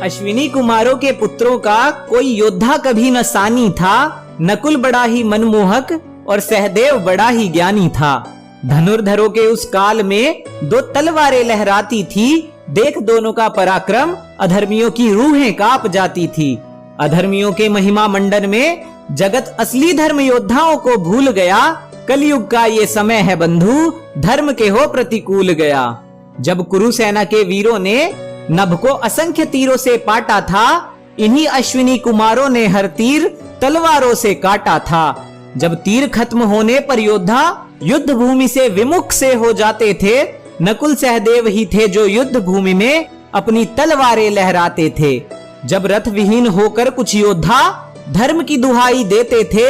अश्विनी कुमारों के पुत्रों का कोई योद्धा कभी न सानी था। नकुल बड़ा ही मनमोहक और सहदेव बड़ा ही ज्ञानी था। धनुर्धरों के उस काल में दो तलवारें लहराती थी। देख दोनों का पराक्रम, अधर्मियों की रूहें कांप जाती थी। अधर्मियों के महिमा मंडन में जगत असली धर्म योद्धाओं को भूल गया। कलयुग का ये समय है बंधु, धर्म के हो प्रतिकूल गया। जब कुरु सेना के वीरों ने नभ को असंख्य तीरों से पाटा था, इन्हीं अश्विनी कुमारों ने हर तीर तलवारों से काटा था। जब तीर खत्म होने पर योद्धा युद्ध भूमि से विमुख से हो जाते थे, नकुल सहदेव ही थे जो युद्ध भूमि में अपनी तलवारें लहराते थे। जब रथ विहीन होकर कुछ योद्धा धर्म की दुहाई देते थे,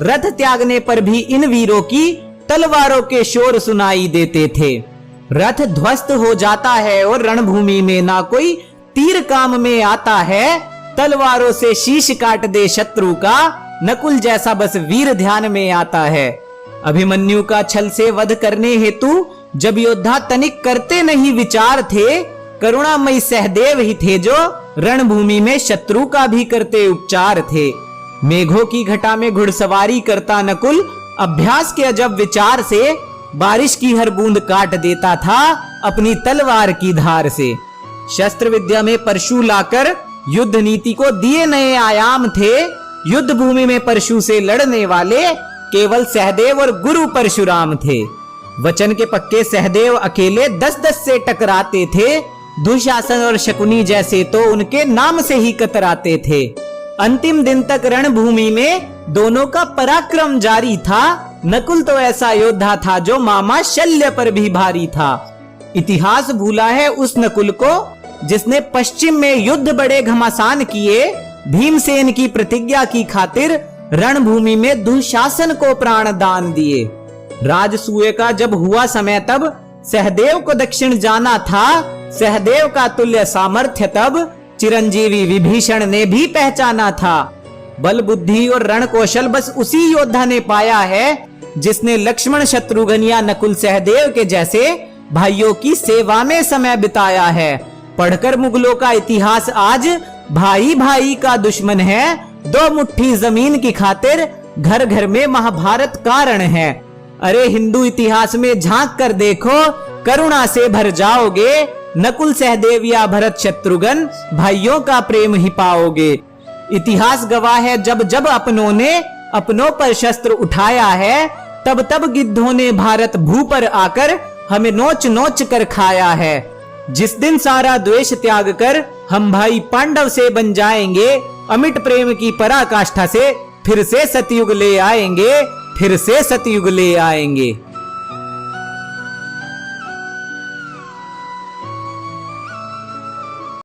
रथ त्यागने पर भी इन वीरों की तलवारों के शोर सुनाई देते थे। रथ ध्वस्त हो जाता है और रणभूमि में ना कोई तीर काम में आता है। तलवारों से शीश काट दे शत्रु का, नकुल जैसा बस वीर ध्यान में आता है। अभिमन्यु का छल से वध करने हेतु जब योद्धा तनिक करते नहीं विचार थे, करुणामयी सहदेव ही थे जो रणभूमि में शत्रु का भी करते उपचार थे। मेघों की घटा में घुड़सवारी करता नकुल अभ्यास के अजब विचार से बारिश की हर बूंद काट देता था अपनी तलवार की धार से। शस्त्र विद्या में परशु लाकर युद्ध नीति को दिए नए आयाम थे। युद्ध भूमि में परशु से लड़ने वाले केवल सहदेव और गुरु परशुराम थे। वचन के पक्के सहदेव अकेले 10-10 से टकराते थे। दुशासन और शकुनी जैसे तो उनके नाम से ही कतराते थे। अंतिम दिन तक रणभूमि में दोनों का पराक्रम जारी था। नकुल तो ऐसा योद्धा था जो मामा शल्य पर भी भारी था। इतिहास भूला है उस नकुल को जिसने पश्चिम में युद्ध बड़े घमासान किए। भीमसेन की प्रतिज्ञा की खातिर रणभूमि में दुशासन को प्राण दान दिए। राजसूय का जब हुआ समय तब सहदेव को दक्षिण जाना था। सहदेव का तुल्य सामर्थ्य तब चिरंजीवी विभीषण ने भी पहचाना था। बल बुद्धि और रण कौशल बस उसी योद्धा ने पाया है जिसने लक्ष्मण शत्रुघ्न या नकुल सहदेव के जैसे भाइयों की सेवा में समय बिताया है। पढ़कर मुगलों का इतिहास आज भाई भाई का दुश्मन है। 2 मुट्ठी जमीन की खातिर घर घर में महाभारत कारण है। अरे हिंदू इतिहास में झांक कर देखो, करुणा से भर जाओगे। नकुल सहदेव या भरत शत्रुघ्न भाइयों का प्रेम ही पाओगे। इतिहास गवाह है जब जब अपनों ने अपनों पर शस्त्र उठाया है, तब तब गिद्धों ने भारत भू पर आकर हमें नोच नोच कर खाया है। जिस दिन सारा द्वेष त्याग कर हम भाई पांडव से बन जाएंगे, अमिट प्रेम की पराकाष्ठा से फिर से सतयुग ले आएंगे, फिर से सतयुग ले आएंगे।